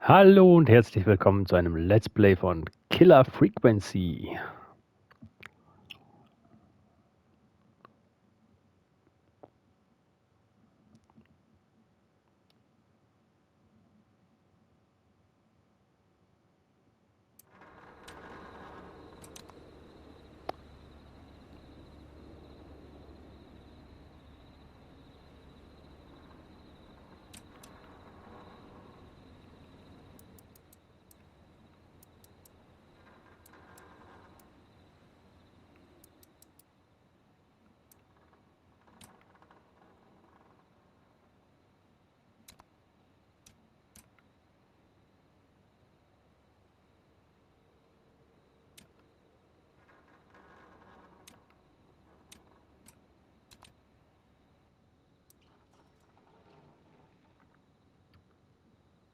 Hallo und herzlich willkommen zu einem Let's Play von Killer Frequency.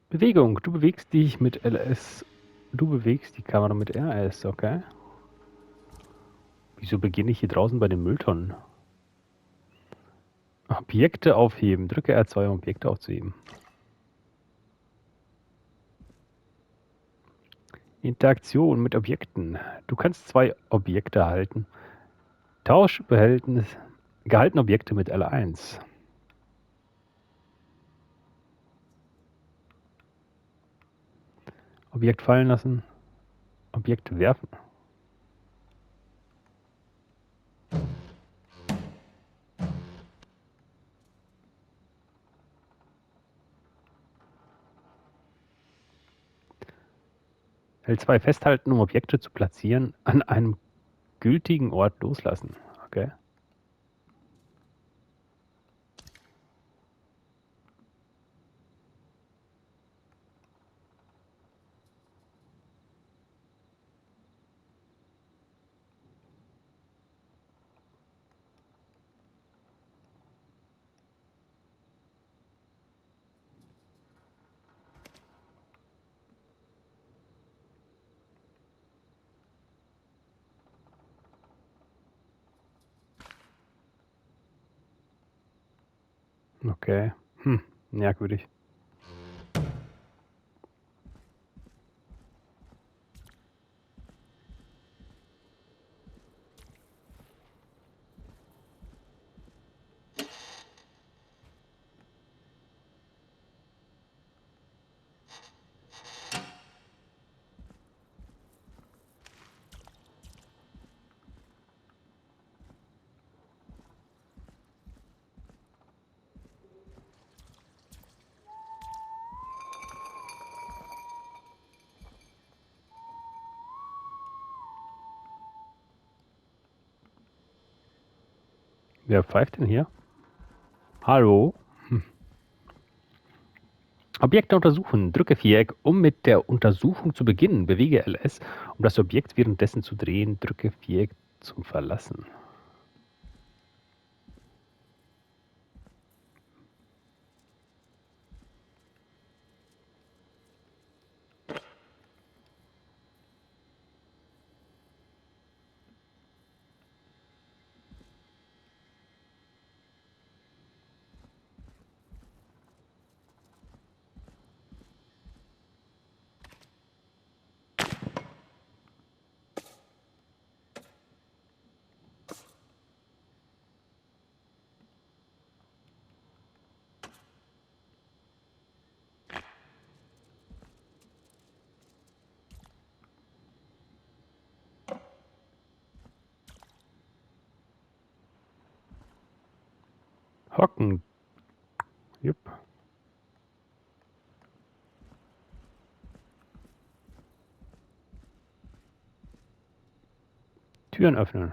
Bewegung. Du bewegst dich mit LS. Du bewegst die Kamera mit RS, okay. Wieso beginne ich hier draußen bei den Mülltonnen? Objekte aufheben. Drücke R2, um Objekte aufzuheben. Interaktion mit Objekten. Du kannst 2 Objekte erhalten. Tauschbehältnis. Gehaltene Objekte mit L1. Objekt fallen lassen. Objekt werfen. L2 festhalten, um Objekte zu platzieren. An einem gültigen Ort loslassen. Okay. Okay. Merkwürdig. Wer pfeift denn hier? Hallo? Objekte untersuchen. Drücke Viereck, um mit der Untersuchung zu beginnen. Bewege LS, um das Objekt währenddessen zu drehen. Drücke Viereck zum Verlassen. Hocken. Jupp. Türen öffnen.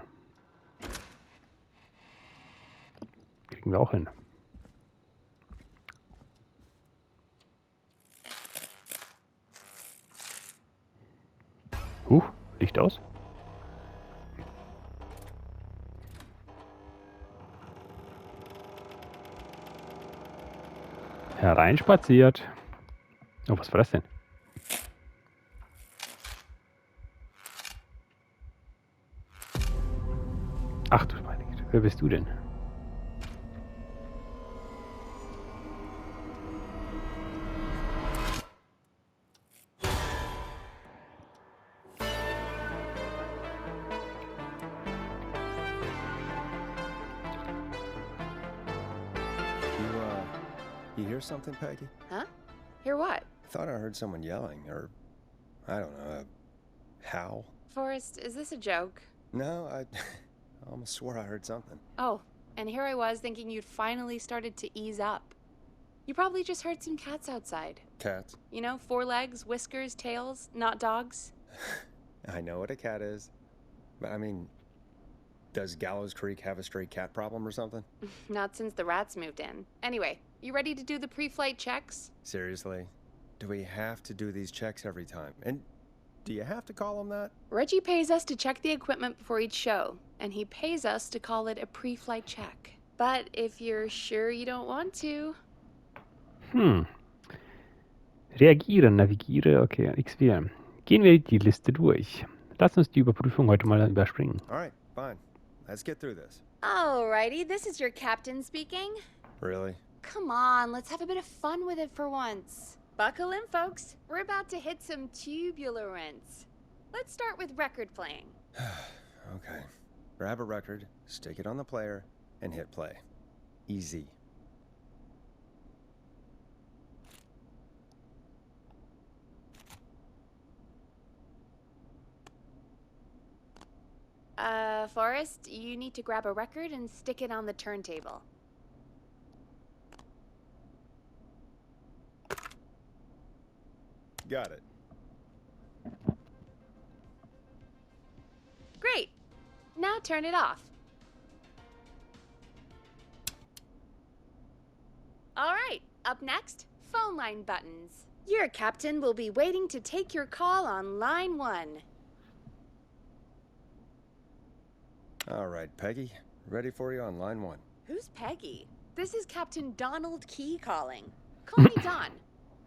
Kriegen wir auch hin. Licht aus. Hereinspaziert. Oh, was war das denn? Ach du meine Güte, wer bist du denn? You hear something, Peggy? Huh? Hear what? Thought I heard someone yelling, or, I don't know, a howl. Forrest, is this a joke? No, I almost swore I heard something. Oh, and here I was thinking you'd finally started to ease up. You probably just heard some cats outside. Cats? You know, 4 legs, whiskers, tails, not dogs. I know what a cat is. But I mean, does Gallows Creek have a stray cat problem or something? Not since the rats moved in. Anyway, you ready to do the pre-flight checks? Seriously? Do we have to do these checks every time? And do you have to call them that? Reggie pays us to check the equipment before each show, and he pays us to call it a pre-flight check. But if you're sure you don't want to... Reagiere, navigiere, okay, X wählen. Gehen wir die Liste durch. Lass uns die Überprüfung heute mal überspringen. Alright, fine. Let's get through this. Alrighty, this is your captain speaking. Really? Come on, let's have a bit of fun with it for once. Buckle in, folks. We're about to hit some tubulance. Let's start with record playing. Okay. Grab a record, stick it on the player, and hit play. Easy. Forrest, you need to grab a record and stick it on the turntable. Got it. Great. Now turn it off. All right, up next, phone line buttons. Your captain will be waiting to take your call on line 1. All right, Peggy. Ready for you on line 1. Who's Peggy? This is Captain Donald Key calling. Call me Don.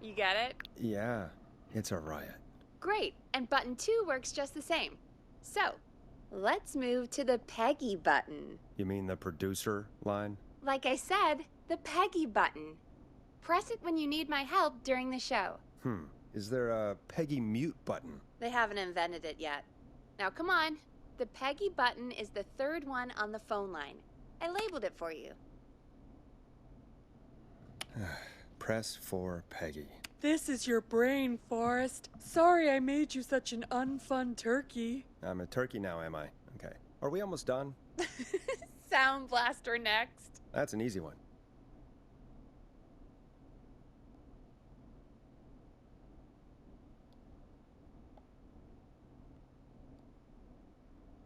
You get it? Yeah, it's a riot. Great, and button 2 works just the same. So, let's move to the Peggy button. You mean the producer line? Like I said, the Peggy button. Press it when you need my help during the show. Is there a Peggy mute button? They haven't invented it yet. Now come on. The Peggy button is the 3rd one on the phone line. I labeled it for you. Press for Peggy. This is your brain, Forrest. Sorry I made you such an unfun turkey. I'm a turkey now, am I? Okay. Are we almost done? Sound blaster next. That's an easy one.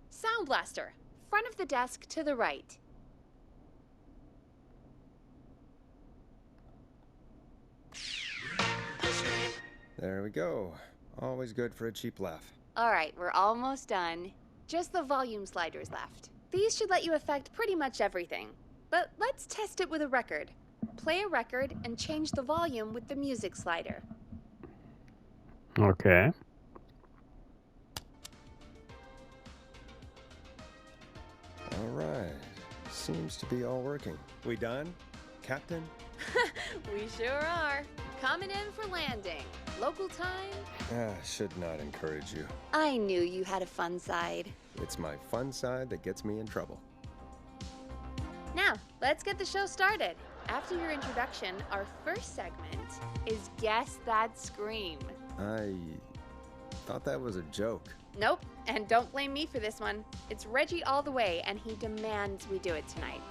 Sound blaster. Front of the desk to the right. There we go. Always good for a cheap laugh. All right, we're almost done. Just the volume sliders left. These should let you affect pretty much everything. But let's test it with a record. Play a record and change the volume with the music slider. Okay. All right. Seems to be all working. We done, Captain? We sure are. Coming in for landing. Local time? Should not encourage you. I knew you had a fun side. It's my fun side that gets me in trouble. Now, let's get the show started. After your introduction, our first segment is Guess That Scream. I thought that was a joke. Nope, and don't blame me for this one. It's Reggie all the way, and he demands we do it tonight.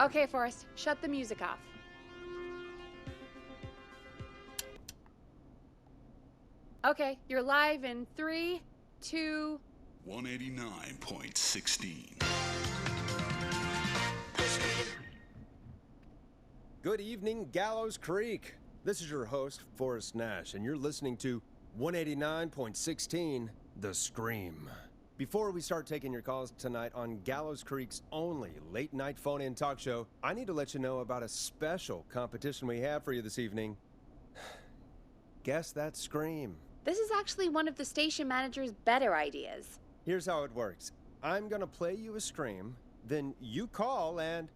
Okay, Forrest, shut the music off. Okay, you're live in 3, 2... 189.16. Good evening, Gallows Creek. This is your host, Forrest Nash, and you're listening to 189.16, The Scream. Before we start taking your calls tonight on Gallows Creek's only late-night phone-in talk show, I need to let you know about a special competition we have for you this evening. Guess That Scream. This is actually one of the station manager's better ideas. Here's how it works. I'm gonna play you a scream, then you call and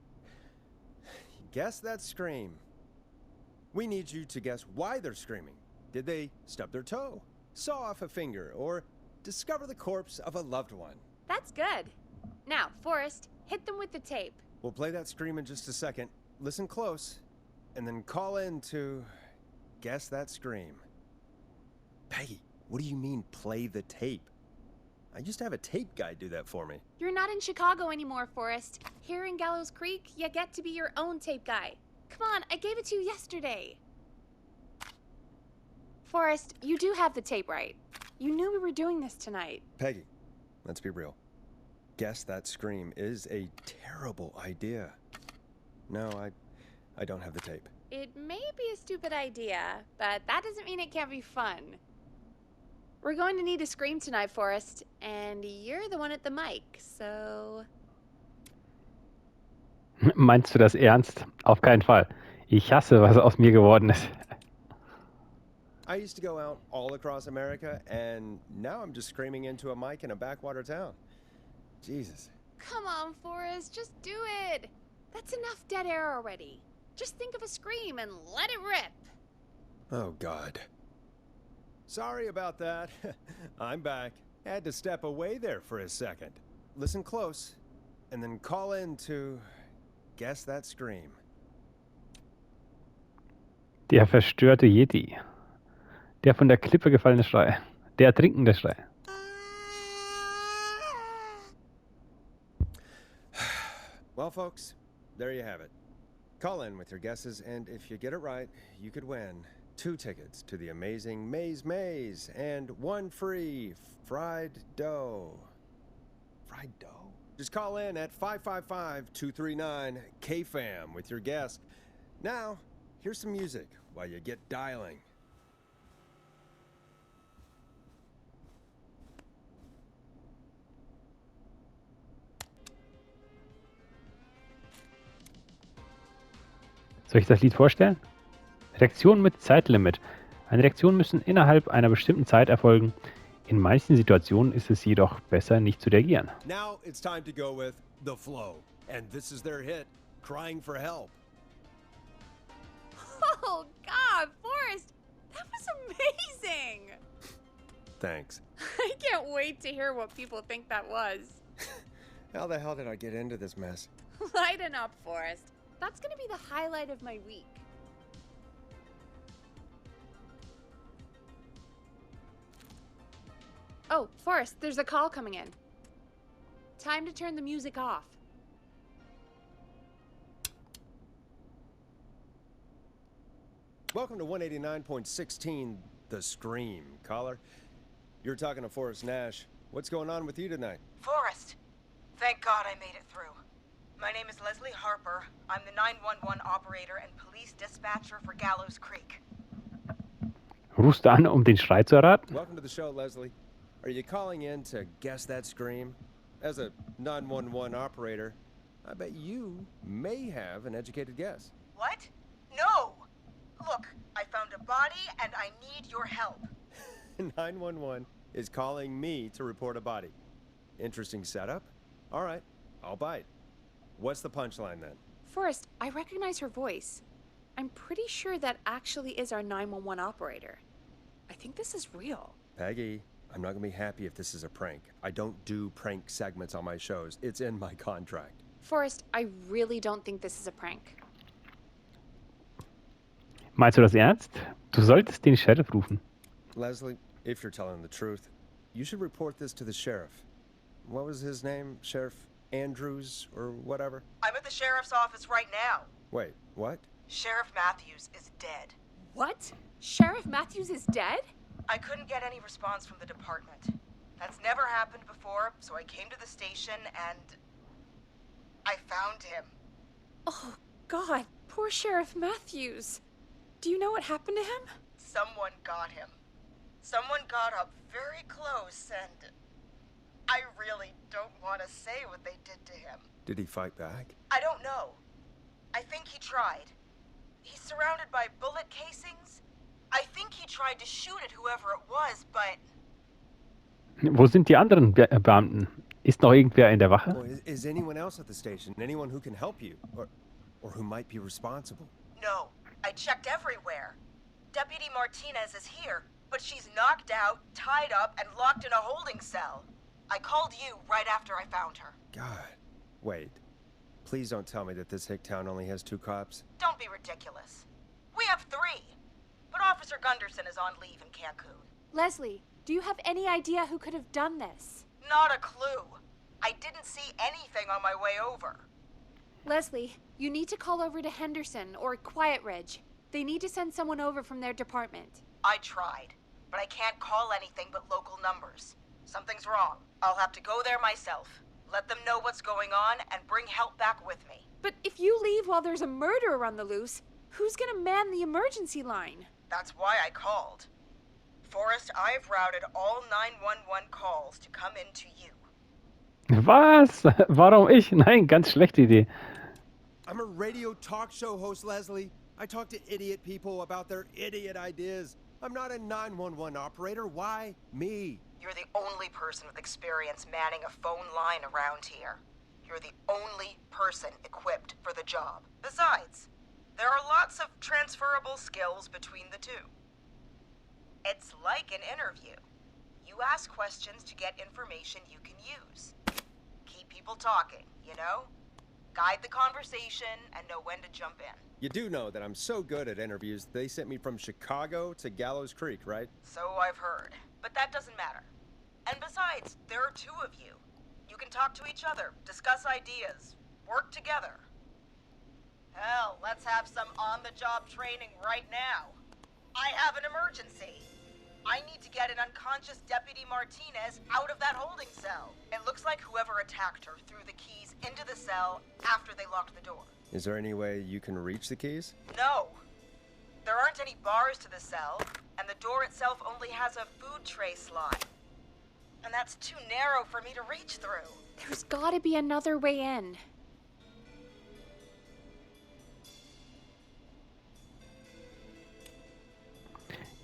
guess that scream. We need you to guess why they're screaming. Did they stub their toe, saw off a finger, or discover the corpse of a loved one? That's good. Now, Forrest, hit them with the tape. We'll play that scream in just a second. Listen close. and then call in to guess that scream. Peggy, what do you mean play the tape? I used to have a tape guy do that for me. You're not in Chicago anymore, Forrest. Here in Gallows Creek, you get to be your own tape guy. Come on, I gave it to you yesterday. Forrest, you do have the tape right. You knew we were doing this tonight. Peggy, let's be real. Guess that scream is a terrible idea. No, I don't have the tape. It may be a stupid idea, but that doesn't mean it can't be fun. We're going to need a scream tonight, Forrest, and you're the one at the mic, so... Meinst du das ernst? Auf keinen Fall. Ich hasse, was aus mir geworden ist. I used to go out all across America, and now I'm just screaming into a mic in a backwater town. Jesus. Come on, Forrest, just do it. That's enough dead air already. Just think of a scream and let it rip. Oh, God. Sorry about that. I'm back. Had to step away there for a second. Listen close, and then call in to guess that scream. Der verstörte Yeti. Der von der Klippe gefallene Schrei. Der ertrinkende Schrei. Well, folks, there you have it. Call in with your guesses, and if you get it right, you could win 2 tickets to the amazing Maze and 1 free fried dough. Fried dough? Just call in at 555-239-KFAM with your guess. Now, here's some music while you get dialing. Soll ich das Lied vorstellen? Reaktionen mit Zeitlimit. Eine Reaktion müssen innerhalb einer bestimmten Zeit erfolgen. In manchen Situationen ist es jedoch besser, nicht zu reagieren. Now it's time to go with The Flow. And this is their hit, Crying for Help. Oh, God, Forrest, that was amazing. Thanks. I can't wait to hear what people think that was. How the hell did I get into this mess? Lighten up, Forrest. That's gonna be the highlight of my week. Oh, Forrest, there's a call coming in. Time to turn the music off. Welcome to 189.16, The Scream. Caller, you're talking to Forrest Nash. What's going on with you tonight? Forrest, thank God I made it through. My name is Leslie Harper. I'm the 911 operator and police dispatcher for Gallows Creek. Rufst du an, um den Schrei zu erraten? Welcome to the show, Leslie. Are you calling in to guess that scream? As a 911 operator, I bet you may have an educated guess. What? No! Look, I found a body and I need your help. 911 is calling me to report a body. Interesting setup. All right, I'll bite. What's the punchline then? Forrest, I recognize her voice. I'm pretty sure that actually is our 911 operator. I think this is real. Peggy, I'm not gonna be happy if this is a prank. I don't do prank segments on my shows. It's in my contract. Forrest, I really don't think this is a prank. Meinst du das ernst? Du solltest den Sheriff rufen. Leslie, if you're telling the truth, you should report this to the sheriff. What was his name? Sheriff Andrews or whatever? I'm at the sheriff's office right now. Wait, what? Sheriff Matthews is dead. What? Sheriff Matthews is dead? I couldn't get any response from the department. That's never happened before, so I came to the station and I found him. Oh, God, poor Sheriff Matthews. Do you know what happened to him? Someone got him. Someone got up very close and I really don't want to say what they did to him. Did he fight back? I don't know. I think he tried. He's surrounded by bullet casings. I think he tried to shoot at whoever it was, but... Wo sind die anderen Beamten? Ist noch irgendwer in der Wache? Well, is anyone else at the station? Anyone who can help you? Or who might be responsible? No, I checked everywhere. Deputy Martinez is here, but she's knocked out, tied up, and locked in a holding cell. I called you right after I found her. God. Wait. Please don't tell me that this hick town only has 2 cops. Don't be ridiculous. We have 3. But Officer Gunderson is on leave in Cancun. Leslie, do you have any idea who could have done this? Not a clue. I didn't see anything on my way over. Leslie, you need to call over to Henderson or Quiet Ridge. They need to send someone over from their department. I tried, but I can't call anything but local numbers. Something's wrong. I'll have to go there myself. Let them know what's going on and bring help back with me. But if you leave while there's a murderer on the loose, who's gonna man the emergency line? That's why I called. Forrest, I've routed all 911 calls to come in to you. Was? Warum ich? Nein, ganz schlechte Idee. I'm a radio talk show host, Leslie. I talk to idiot people about their idiot ideas. I'm not a 911 operator. Why me? You're the only person with experience manning a phone line around here. You're the only person equipped for the job. Besides, there are lots of transferable skills between the two. It's like an interview. You ask questions to get information you can use. Keep people talking, you know? Guide the conversation and know when to jump in. You do know that I'm so good at interviews, they sent me from Chicago to Gallows Creek, right? So I've heard. But that doesn't matter. And besides, there are 2 of you. You can talk to each other, discuss ideas, work together. Hell, let's have some on-the-job training right now. I have an emergency. I need to get an unconscious Deputy Martinez out of that holding cell. It looks like whoever attacked her threw the keys into the cell after they locked the door. Is there any way you can reach the keys? No. There aren't any bars to the cell, and the door itself only has a food tray slide. And that's too narrow for me to reach through. There's gotta be another way in.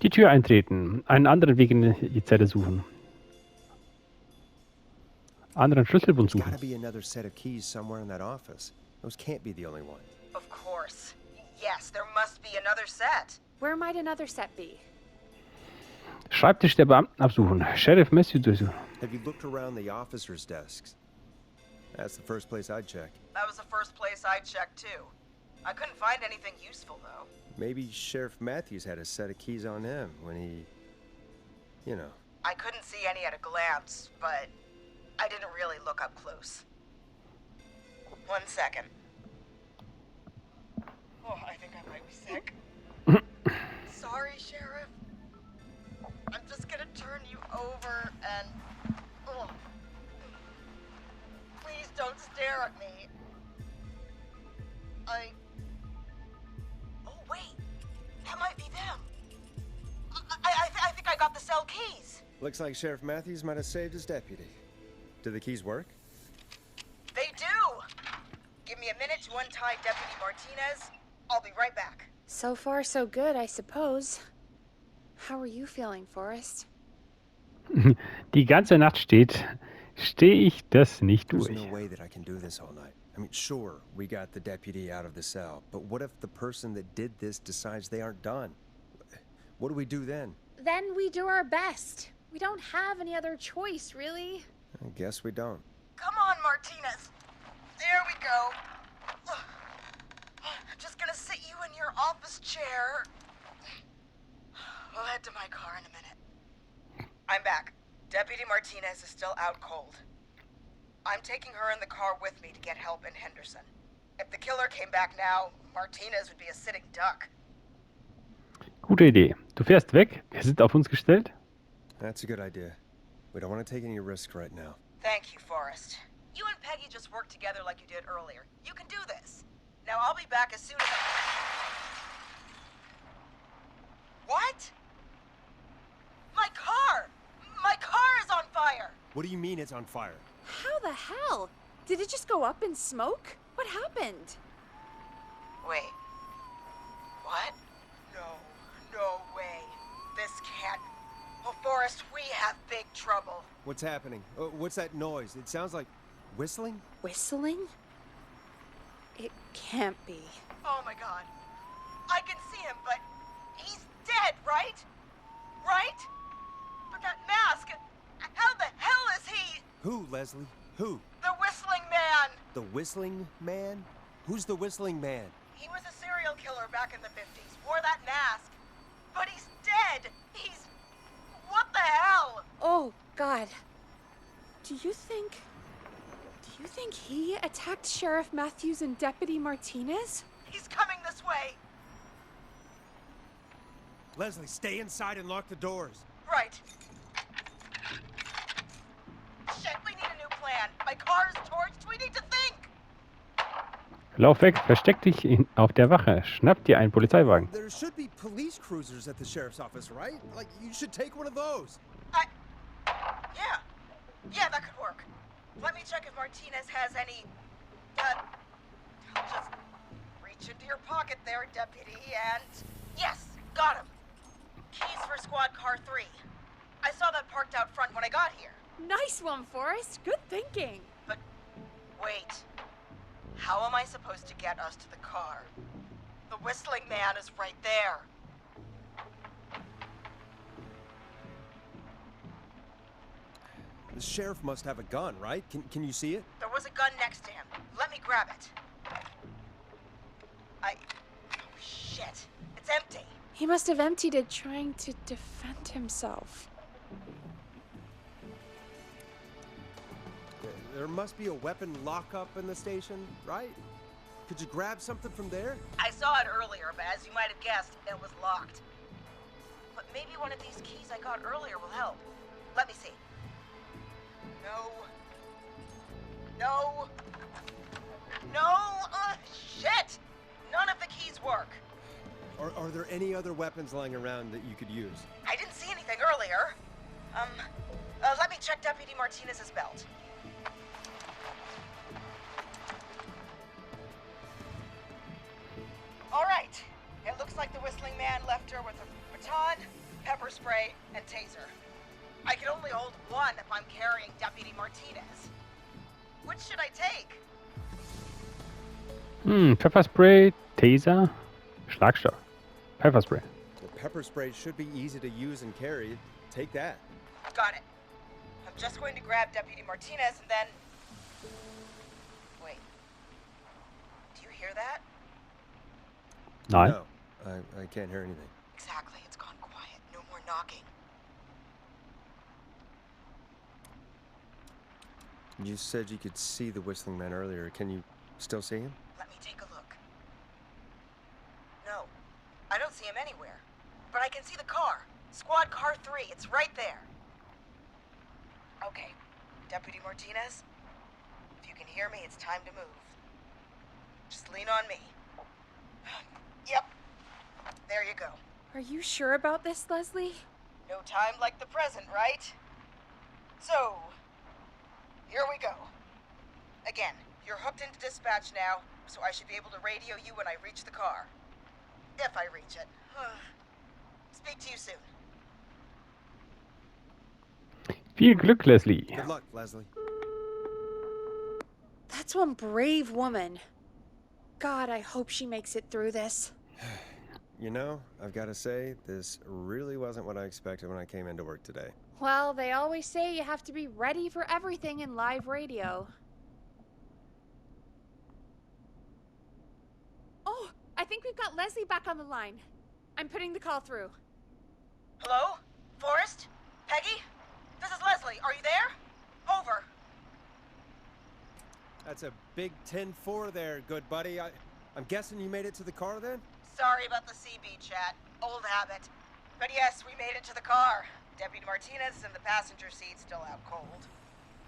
Die Tür eintreten. Einen anderen Weg in die Zelle suchen. Anderen Schlüsselbund There's gotta suchen. be another set of keys somewhere in that office. Those can't be the only one. Of course. Yes, there must be another set. Where might another set be? Schreibtisch der Beamten absuchen. Sheriff Matthew durchsuchen. Have you looked around the officers' desks? That's the first place I'd check. That was the first place I checked, too. I couldn't find anything useful, though. Maybe Sheriff Matthews had a set of keys on him when he... you know. I couldn't see any at a glance, but I didn't really look up close. 1 second. Oh, I think I might be sick. Sorry, Sheriff. I'm just gonna turn you over and... Oh. Please don't stare at me. Oh, wait. That might be them. I think I got the cell keys. Looks like Sheriff Matthews might have saved his deputy. Do the keys work? They do! Give me a minute to untie Deputy Martinez. I'll be right back. So far, so good, I suppose. How are you feeling, Forrest? Die ganze Nacht stehe ich das nicht There's durch. no way that I can do this all night. I mean, sure, we got the deputy out of the cell, but what if the person that did this decides they aren't done? What do we do then? Then we do our best. We don't have any other choice, really. I guess we don't. Come on, Martinez. There we go. I'm just gonna sit you in your office chair. We'll head to my car in a minute. I'm back. Deputy Martinez is still out cold. I'm taking her in the car with me to get help in Henderson. If the killer came back now, Martinez would be a sitting duck. Gute Idee. Du fährst weg. Wir sind auf uns gestellt. That's a good idea. We don't want to take any risks right now. Thank you, Forrest. You and Peggy just worked together like you did earlier. You can do this. Now I'll be back as soon as What? My car! My car is on fire! What do you mean it's on fire? How the hell? Did it just go up in smoke? What happened? Wait. What? No way. This can't... Oh, Forrest, we have big trouble. What's happening? What's that noise? It sounds like whistling? Whistling? It can't be. Oh my god. I can see him, but he's dead, right? Right? But that mask, how the hell is he? Who, Leslie? Who? The whistling man! The Whistling Man? Who's the Whistling Man? He was a serial killer back in the 50s, wore that mask. But he's dead! He's... What the hell? Oh, God. Do you think he attacked Sheriff Matthews and Deputy Martinez? He's coming this way. Leslie, stay inside and lock the doors. Right. Shit, we need a new plan. My car's torched. We need to think. Lauf weg, versteck dich auf der Wache. Schnapp dir einen Polizeiwagen. There should be police cruisers at the sheriff's office, right? Like, you should take one of those. Yeah, that could work. Let me check if Martinez has any... just reach into your pocket there, Deputy, and... Yes, got him. Keys for squad car 3. I saw that parked out front when I got here. Nice one, Forrest. Good thinking. But wait. How am I supposed to get us to the car? The Whistling Man is right there. The sheriff must have a gun, right? Can you see it? There was a gun next to him. Let me grab it. Oh, shit. It's empty. He must have emptied it trying to defend himself. There must be a weapon lockup in the station, right? Could you grab something from there? I saw it earlier, but as you might have guessed, it was locked. But maybe one of these keys I got earlier will help. Let me see. No! Shit! None of the keys work. Are there any other weapons lying around that you could use? I didn't see anything earlier. Let me check Deputy Martinez's belt. All right. It looks like the Whistling Man left her with a baton, pepper spray, and taser. I can only hold one if I'm carrying Deputy Martinez. Which should I take? Pfefferspray, Taser, Schlagstock. Pfefferspray. The pepper spray should be easy to use and carry. Take that. Got it. I'm just going to grab Deputy Martinez and then... Wait. Do you hear that? Nein. No, I can't hear anything. Exactly. It's gone quiet. No more knocking. You said you could see the Whistling Man earlier. Can you still see him? Let me take a look. No, I don't see him anywhere. But I can see the car. Squad car 3. It's right there. Okay, Deputy Martinez, if you can hear me, it's time to move. Just lean on me. Yep. There you go. Are you sure about this, Leslie? No time like the present, right? So, here we go. Again, you're hooked into dispatch now, so I should be able to radio you when I reach the car. If I reach it. Speak to you soon. Viel Glück, Leslie. Good luck, Leslie. That's one brave woman. God, I hope she makes it through this. You know, I've got to say, this really wasn't what I expected when I came into work today. Well, they always say you have to be ready for everything in live radio. Oh, I think we've got Leslie back on the line. I'm putting the call through. Hello? Forrest? Peggy? This is Leslie. Are you there? Over. That's a big 10-4 there, good buddy. I'm guessing you made it to the car then? Sorry about the CB chat. Old habit. But yes, we made it to the car. Deputy Martinez is in the passenger seat, still out cold.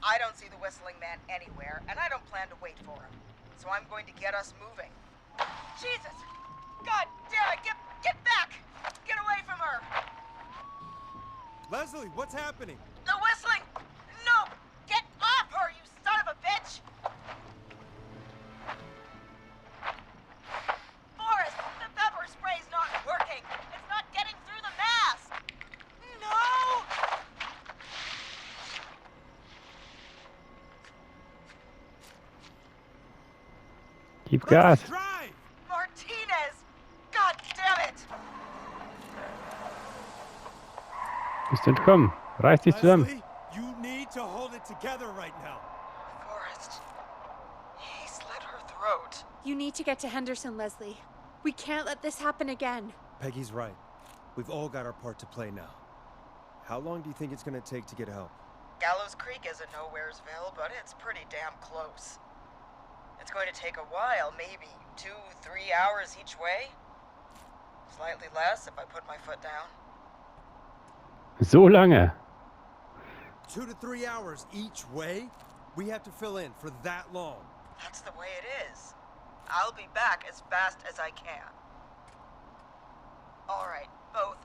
I don't see the Whistling Man anywhere, and I don't plan to wait for him. So I'm going to get us moving. Jesus! God damn it! Get back! Get away from her! Leslie, what's happening? The whistling! No! Get off her, you son of a bitch! Forrest, the pepper spray's not working. It's not getting through the mask. No! Gib Gas. Drive! Martinez! God damn it! Bist du entkommen? Reiß dich zusammen. Leslie, you need to hold it together right now. Forrest, out. You need to get to Henderson, Leslie. We can't let this happen again. Peggy's right. We've all got our part to play now. How long do you think it's gonna take to get help? Gallows Creek is a Nowheresville, but it's pretty damn close. It's going to take a while, maybe 2-3 hours each way. Slightly less if I put my foot down. So lange. 2 to 3 hours each way? We have to fill in for that long. That's the way it is. I'll be back as fast as I can. All right, both.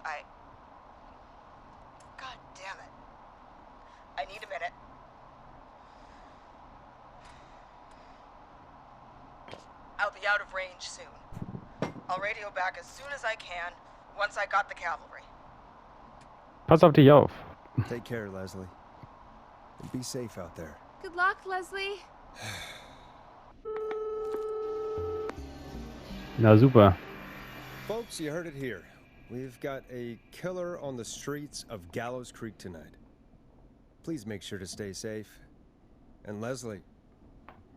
God damn it. I need a minute. I'll be out of range soon. I'll radio back as soon as I can, once I got the cavalry. Pass auf dich auf. Take care, Leslie. And be safe out there. Good luck, Leslie. Na super. Folks, you heard it here. We've got a killer on the streets of Gallows Creek tonight. Please make sure to stay safe. And Leslie,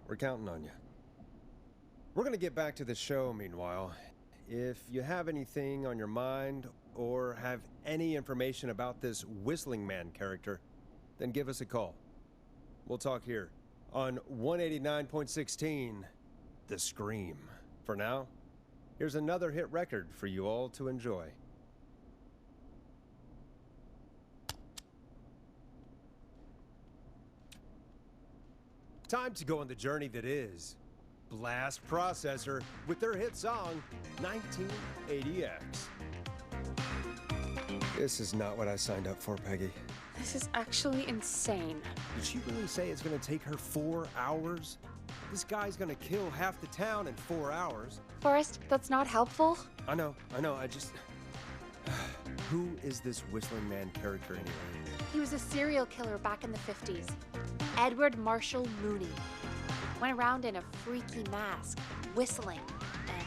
we're counting on you. We're gonna get back to the show meanwhile. If you have anything on your mind or have any information about this Whistling Man character, then give us a call. We'll talk here on 189.16, The Scream. For now, here's another hit record for you all to enjoy. Time to go on the journey that is Blast Processor with their hit song, 1980X. This is not what I signed up for, Peggy. This is actually insane. Did she really say it's gonna take her 4 hours? This guy's gonna kill half the town in 4 hours. Forrest, that's not helpful. I know, I just... Who is this Whistling Man character anyway? He was a serial killer back in the 50s. Edward Marshall Mooney. Went around in a freaky mask, whistling, and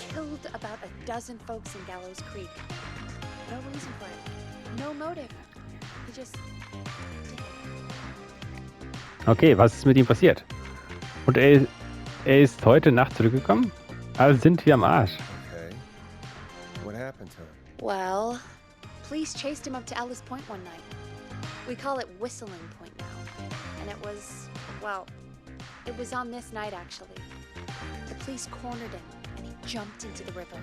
killed about a dozen folks in Gallows Creek. No reason for it. No motive. He just did it. Okay, was ist mit ihm passiert? Und er ist heute Nacht zurückgekommen? Also sind wir am Arsch. Okay. What happened to him? Well, police chased him up to Ellis Point one night. We call it Whistling Point now. And it was, well, it was on this night actually. The police cornered him and he jumped into the river.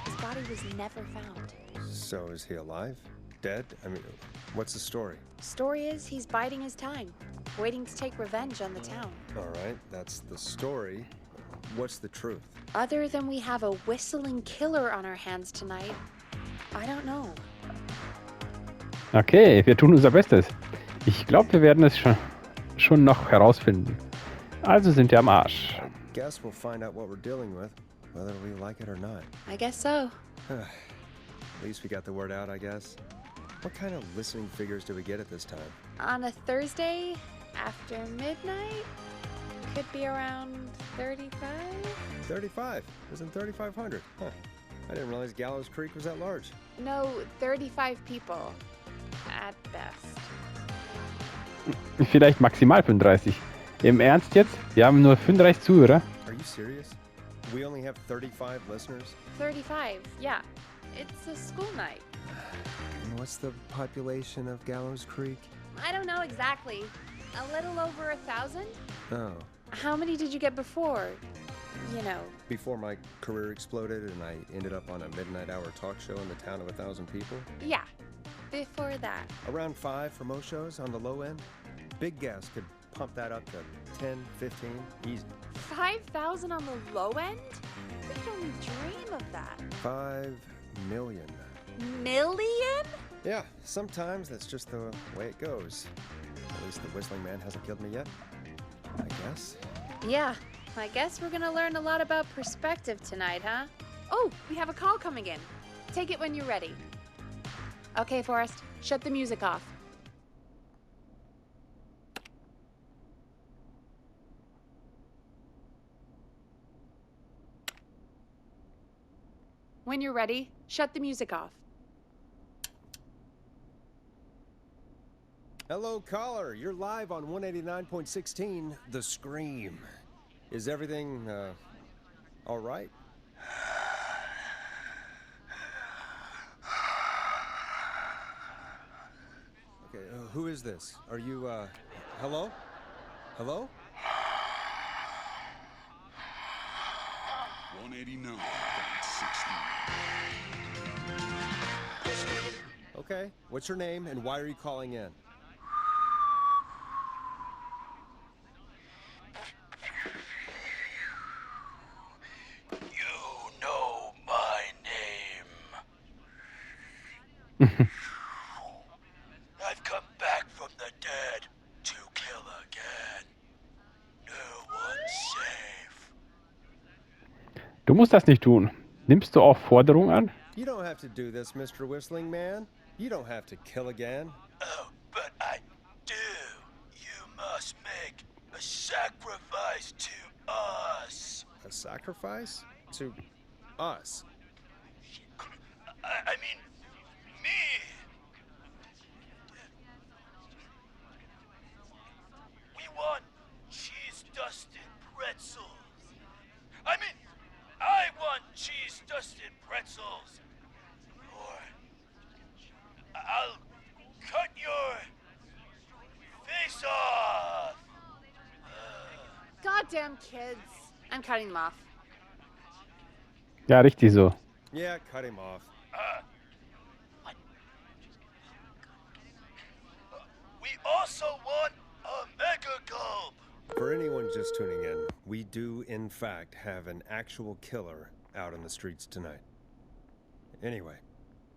His body was never found. So is he alive? Dead? I mean, what's the story? Story is he's biding his time, waiting to take revenge on the town. All right, that's the story. What's the truth? Other than we have a whistling killer on our hands tonight, I don't know. Okay, wir tun unser Bestes. Ich glaube, wir werden es schon noch herausfinden. Also sind wir am Arsch. I guess we'll find out what we're dealing with, whether we like it or not. I guess so. At least we got the word out, I guess. What kind of listening figures do we get at this time? On a Thursday after midnight, could be around 35? 35. Isn't 3,500? Huh. I didn't realize Gallows Creek was that large. No, 35 people. At best. Vielleicht maximal 35. Im Ernst jetzt? Wir haben nur 35 Zuhörer. Are you serious? We only have 35 listeners? 35, yeah. It's a school night. And what's the population of Gallows Creek? I don't know exactly. A little over 1,000? Oh. How many did you get before? You know. Before my career exploded and I ended up on a midnight hour talk show in the town of 1,000 people? Yeah. Before that. Around 5 for most shows on the low end. Big gas could pump that up to 10, 15, easy. 5,000 on the low end? We could only dream of that. 5 million. Million? Yeah, sometimes that's just the way it goes. At least the Whistling Man hasn't killed me yet, I guess. Yeah, I guess we're gonna learn a lot about perspective tonight, huh? Oh, we have a call coming in. Take it when you're ready. Okay, Forrest, shut the music off. When you're ready, shut the music off. Hello, caller. You're live on 189.16, The Scream. Is everything, all right? Okay, who is this? Are you, hello? Hello? 189.16. Okay, what's your name and why are you calling in? You know my name. I've come back from the dead to kill again. No one's safe. Du musst das nicht tun. Nimmst du auch Forderungen an? You don't have to do this, Mr. Whistling Man. You don't have to kill again. Oh, but I do. You must make a sacrifice to us. A sacrifice? To us? I mean, me. We want cheese-dusted pretzels. I mean, I want cheese-dusted pretzels. Or I'll cut your face off. Goddamn kids. I'm cutting them off. Ja, richtig so. Yeah, cut him off. What? We also want a mega gulp. For anyone just tuning in, we do, in fact, have an actual killer out in the streets tonight. Anyway,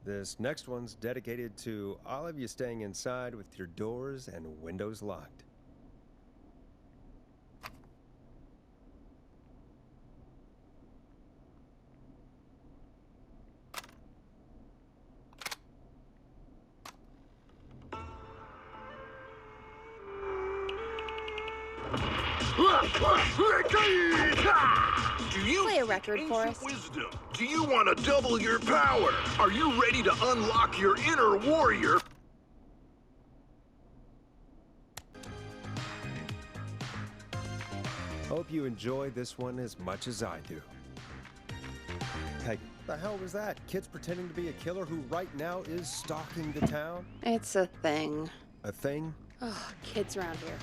this next one's dedicated to all of you staying inside with your doors and windows locked. Do you Play a record, ancient Forrest. wisdom? Do you want to double your power? Are you ready to unlock your inner warrior? Hope you enjoy this one as much as I do. Hey, the hell was that? Kids pretending to be a killer who right now is stalking the town? It's a thing. A thing? Oh, kids around here.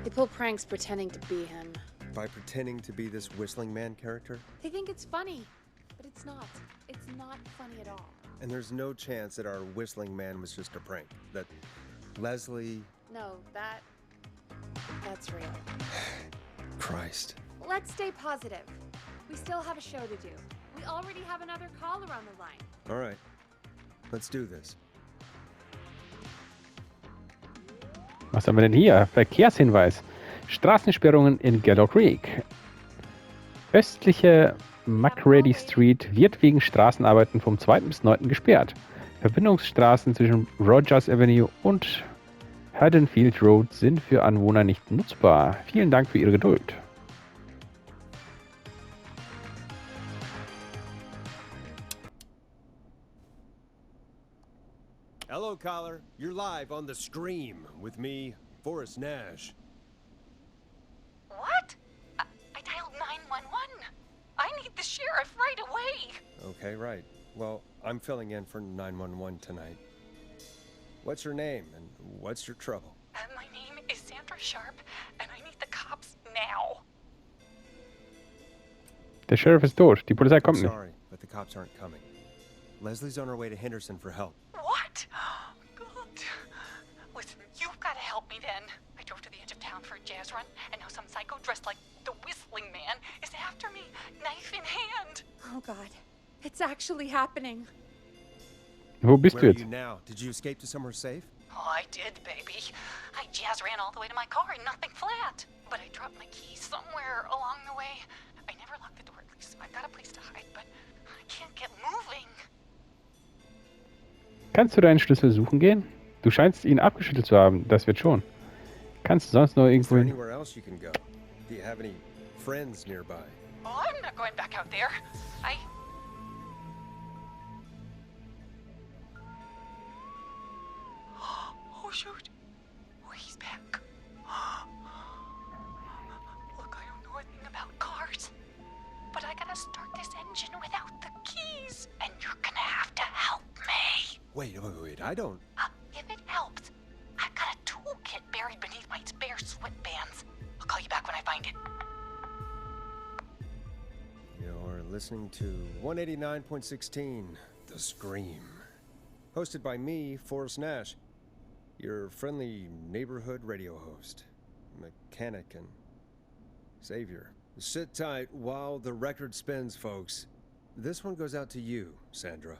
They pull pranks pretending to be him. By pretending to be this Whistling Man character? They think it's funny, but it's not. It's not funny at all. And there's no chance that our Whistling Man was just a prank. That Leslie... No, that's real. Christ. Let's stay positive. We still have a show to do. We already have another caller on the line. All right. Let's do this. Was haben wir denn hier? Verkehrshinweis. Straßensperrungen in Gallows Creek. Östliche McReady Street wird wegen Straßenarbeiten vom 2. bis 9. gesperrt. Verbindungsstraßen zwischen Rogers Avenue und Haddonfield Road sind für Anwohner nicht nutzbar. Vielen Dank für Ihre Geduld. Hello, caller. You're live on the Scream with me, Forrest Nash. What? I dialed 911. I need the sheriff right away. Okay, right. Well, I'm filling in for 911 tonight. What's your name and what's your trouble? My name is Sandra Sharp, and I need the cops now. Der Sheriff ist tot. Die Polizei I'm kommt nicht. sorry, but the cops aren't coming. Leslie's on her way to Henderson for help. What? God. Listen, you've got to help me then. I drove to the edge of town for a jazz run, and now some psycho dressed like the Whistling Man is after me, knife in hand. Oh, God. It's actually happening. Wo bist Where du are jetzt? you now? Did you escape to somewhere safe? Oh, I did, baby. I jazz ran all the way to my car and nothing flat. But I dropped my keys somewhere along the way. I never locked the door, at least. I've got a place to hide, but I can't get moving. Kannst du deinen Schlüssel suchen gehen? Du scheinst ihn abgeschüttelt zu haben. Das wird schon. Kannst du sonst noch Is irgendwo there hin? anywhere else you can go? Do you have any friends nearby? Oh, I'm not going back out there. Oh, shoot. Oh, he's back. Look, I don't know a thing about Wait, I don't... If it helps, I've got a toolkit buried beneath my spare sweatbands. I'll call you back when I find it. You're listening to 189.16, The Scream. Hosted by me, Forrest Nash, your friendly neighborhood radio host, mechanic and savior. Sit tight while the record spins, folks. This one goes out to you, Sandra.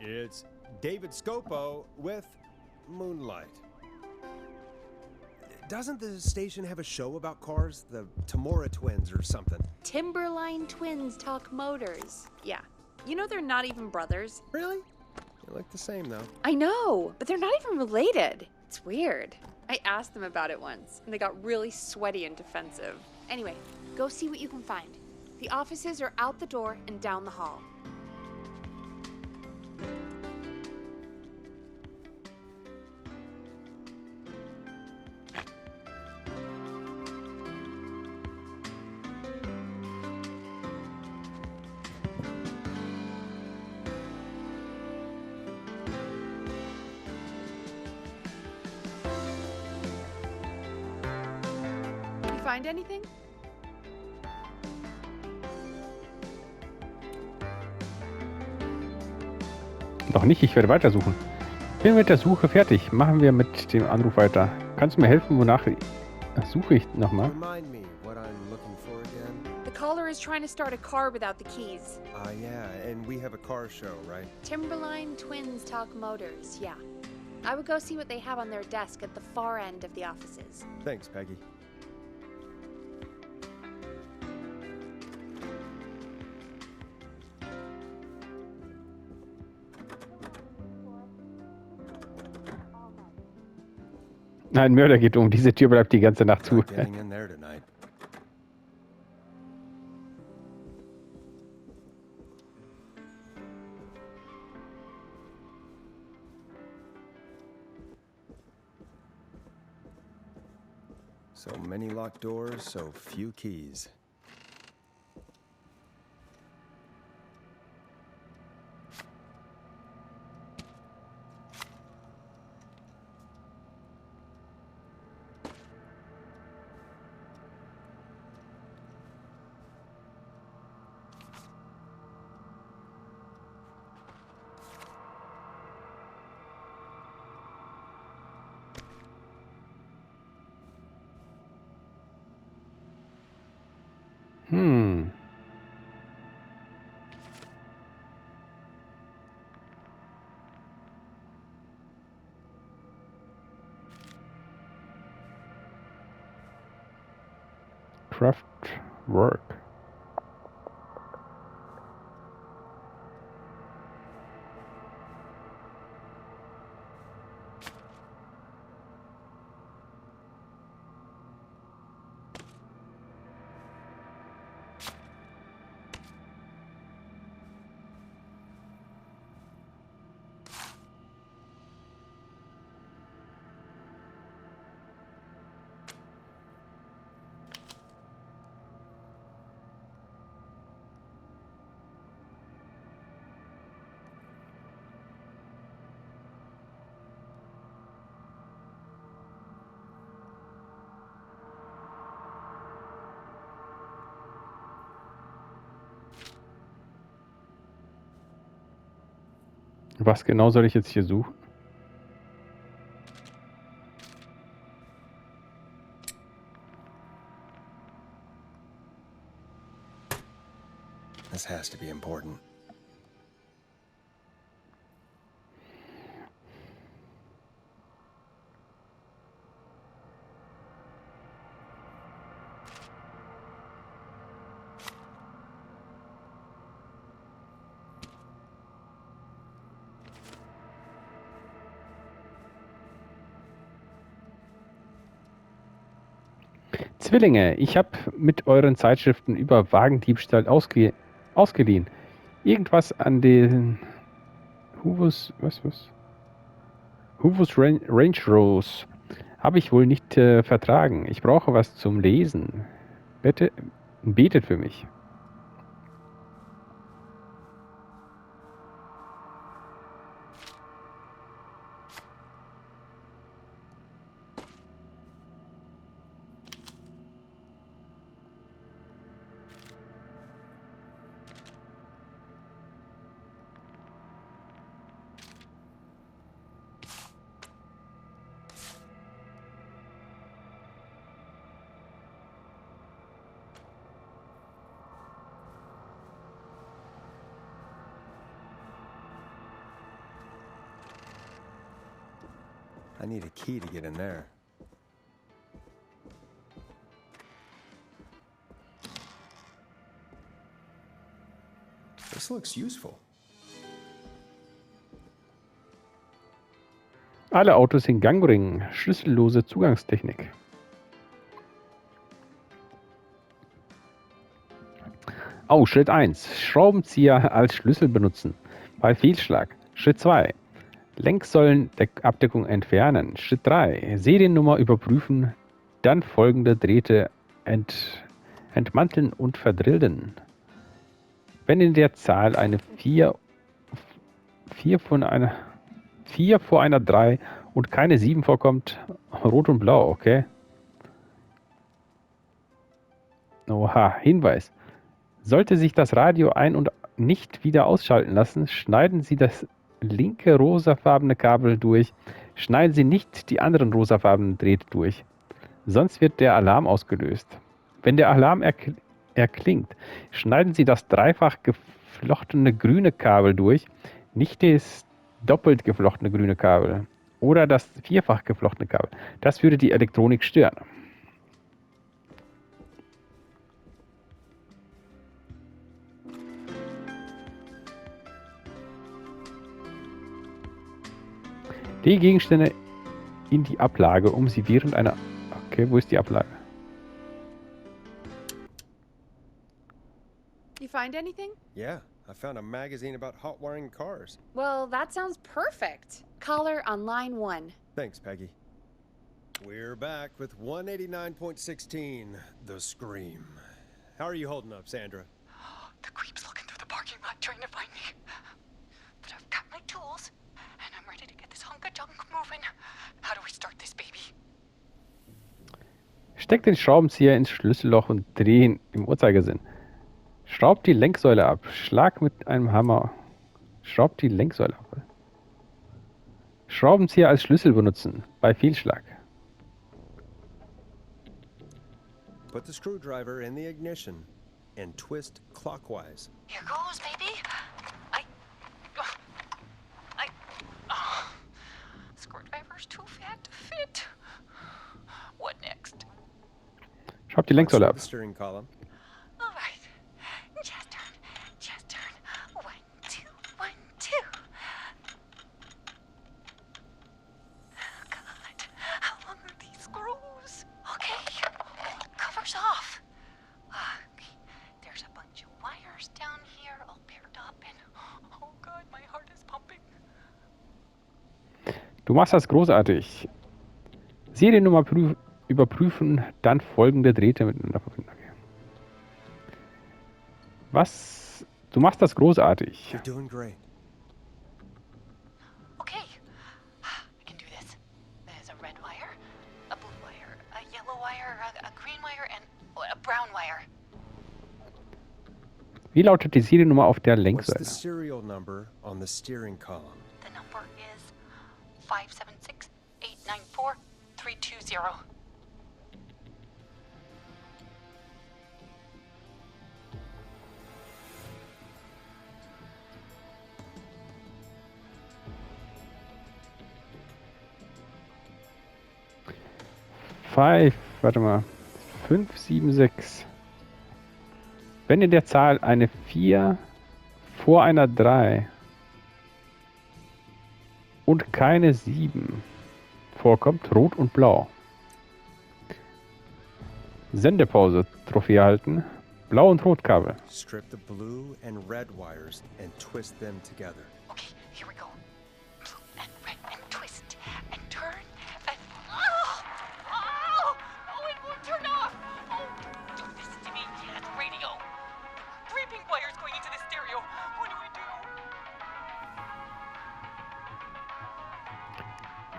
It's David Scopo with Moonlight. Doesn't the station have a show about cars? The Tamora twins or something? Timberline twins talk motors. Yeah. You know they're not even brothers. Really? They look the same, though. I know, but they're not even related. It's weird. I asked them about it once, and they got really sweaty and defensive. Anyway, go see what you can find. The offices are out the door and down the hall. Find anything? Noch nicht, ich werde weitersuchen. Bin mit der Suche fertig. Machen wir mit dem Anruf weiter. Kannst du mir helfen, wonach suche ich nochmal? Remind me what I'm looking for again. The caller is trying to start a car without the keys. Yeah, and we have a car show, right? Timberline twins talk motors, yeah. I would go see what they have on their desk at the far end of the offices. Thanks, Peggy. Ein Mörder geht um. Diese Tür bleibt die ganze Nacht zu. Not getting in there tonight. So many locked doors, so few keys. Craft work. Was genau soll ich jetzt hier suchen? This has to be important. Zwillinge, ich habe mit euren Zeitschriften über Wagendiebstahl ausgeliehen. Irgendwas an den Huvus Range Rose. Habe ich wohl nicht vertragen. Ich brauche was zum Lesen. Bitte betet für mich. I need a key to get in there. This looks useful. Alle Autos in Gang bringen. Schlüssellose Zugangstechnik. Oh, Schritt 1. Schraubenzieher als Schlüssel benutzen. Bei Fehlschlag. Schritt 2. Lenksäulenabdeckung entfernen. Schritt 3. Seriennummer überprüfen. Dann folgende Drähte entmanteln und verdrillen. Wenn in der Zahl eine 4 vor einer 3 und keine 7 vorkommt, rot und blau, okay? Oha, Hinweis. Sollte sich das Radio ein- und nicht wieder ausschalten lassen, schneiden Sie das linke rosafarbene Kabel durch. Schneiden Sie nicht die anderen rosafarbenen Drähte durch. Sonst wird der Alarm ausgelöst. Wenn der Alarm erklingt, schneiden Sie das dreifach geflochtene grüne Kabel durch, nicht das doppelt geflochtene grüne Kabel oder das vierfach geflochtene Kabel. Das würde die Elektronik stören. Die Gegenstände in die Ablage, um sie während einer... Okay, wo ist die Ablage? You find anything? Yeah, I found a magazine about hot wiring cars. Well, that sounds perfect. Caller on line 1. Thanks, Peggy. We're back with 189.16, The Scream. How are you holding up, Sandra? The creep's looking through the parking lot trying to find me. But I've got my tools, and I'm ready to get this hunk of junk moving. How do we start this baby? Steck den Schraubenzieher ins Schlüsselloch und drehen im Uhrzeigersinn. Schraubt die Lenksäule ab. Schlag mit einem Hammer. Schraubt die Lenksäule ab. Schraubenzieher als Schlüssel benutzen. Bei Fehlschlag. Put the screwdriver in the ignition and twist clockwise. Here goes, baby. Screwdriver's too fat to fit. What next? Schraubt die Lenksäule ab. The steering column. All right. Just turn. Just turn. 1, 2, 1, 2. Oh, God. How long are these screws? Okay. Cover's off. Okay. There's a bunch of wires down here all paired up and... Oh, God, my heart is pumping. Du machst das großartig. Seriennummer überprüfen, dann folgende Drähte miteinander verbinden. Okay. Was? Du machst das großartig. You're doing great. Okay. I can do this. There's a red wire, a blue wire, a yellow wire, a green wire, and a brown wire. Wie lautet die Seriennummer auf der What's the Lenksäule? serial number on the steering column? The number is 576-894-320. Warte mal. 5, 7, 6. Wenn in der Zahl eine 4 vor einer 3 und keine 7 vorkommt, rot und blau. Sendepause, Trophäe halten, blau und rot Kabel. Strip the blue and red wires and twist them together. Okay, here we go. Blue and red and twist and turn and... Oh!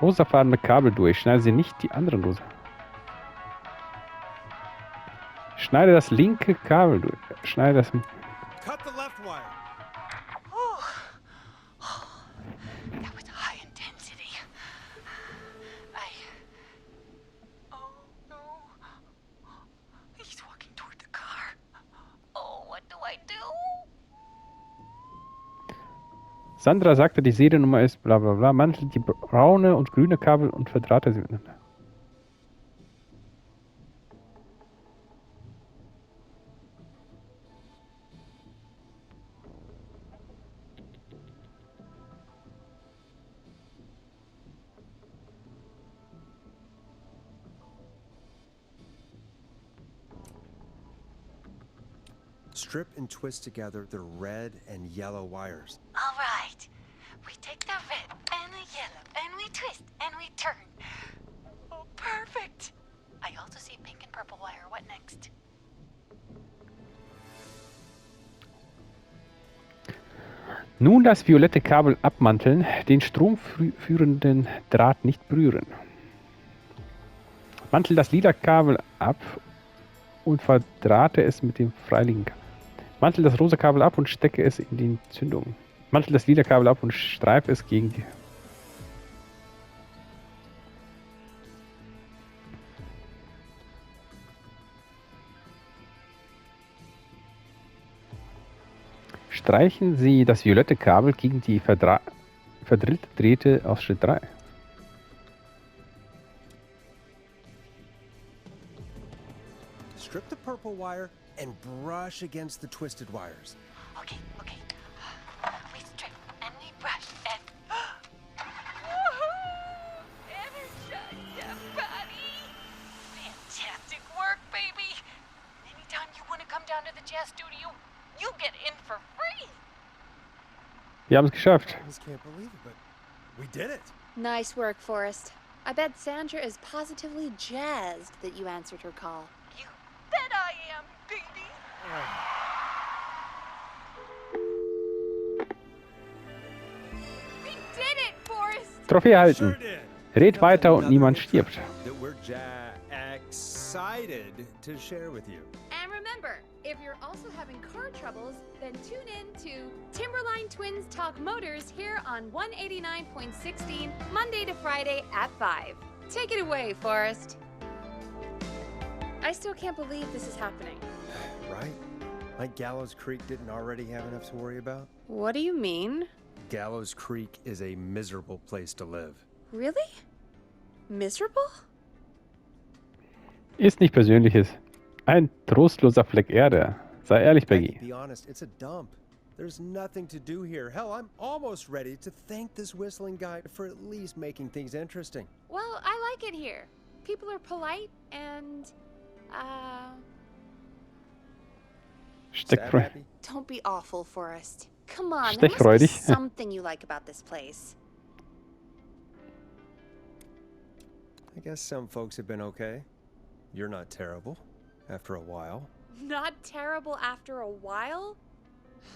Rosafarbene Kabel durch. Schneide sie nicht die anderen rosa. Schneide das linke Kabel durch. Schneide das... Cut the left wire. That was high intensity. Oh no. He's walking toward the car. Oh, what do I do? Sandra sagte, die Seriennummer ist bla bla bla. Mantelt die braune und grüne Kabel und verdrahte sie miteinander. Strip and twist together the red and yellow wires. All right. We take the red and the yellow and we twist and we turn. Oh, perfect. I also see pink and purple wire. What next? Nun das violette Kabel abmanteln, den stromführenden Draht nicht berühren. Mantel das lila Kabel ab und verdrahte es mit dem freiliegenden Kabel. Mantel das rosa Kabel ab und stecke es in die Zündung. Mantel das lila Kabel ab und streife es gegen die... Streichen Sie das violette Kabel gegen die verdrillte Drähte aus Schritt 3. Strip the purple wire and brush against the twisted wires. Okay. We strip and we brush and... Woohoo! Energize your body! Fantastic work, baby! Anytime you want to come down to the jazz studio, you get in for free! Wir haben es geschafft. I just can't believe it, but we did it. Nice work, Forrest. I bet Sandra is positively jazzed that you answered her call. You bet I am, baby! We did it, Forrest! Trophäe erhalten. Sure did. Red weiter und niemand stirbt. That we're excited to share with you. And remember, if you're also having car troubles, then tune in to Timberline Twins Talk Motors here on 189.16, Monday to Friday at 5. Take it away, Forrest. I still can't believe this is happening. Right? Like Gallows Creek didn't already have enough to worry about? What do you mean? Gallows Creek is a miserable place to live. Really? Miserable? Ist nicht Persönliches. Ein trostloser Fleck Erde. Sei ehrlich, To Peggy. be honest, it's a dump. There's nothing to do here. Hell, I'm almost ready to thank this whistling guy for at least making things interesting. Well, I like it here. People are polite and, Sad, Steckfreudig. happy? don't be awful, Forrest. Come on, there must be Stechfreudig. something you like about this place. I guess some folks have been okay. You're not terrible. After a while. Not terrible after a while?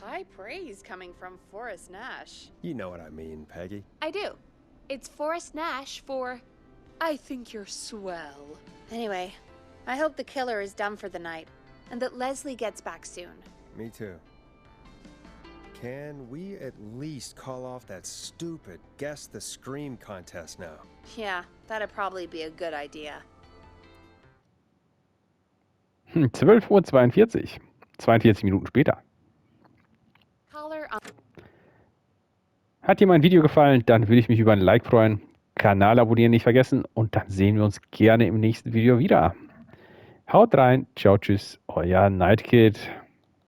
High praise coming from Forrest Nash. You know what I mean, Peggy. I do. It's Forrest Nash for I think you're swell. Anyway, I hope the killer is done for the night and that Leslie gets back soon. Me too. Can we at least call off that stupid Guess the Scream contest now? Yeah, that'd probably be a good idea. 12:42 Uhr. 42 Minuten später. Caller on. Hat dir mein Video gefallen, dann würde ich mich über ein Like freuen. Kanal abonnieren nicht vergessen und dann sehen wir uns gerne im nächsten Video wieder. Haut rein, ciao, tschüss, euer Nightkid.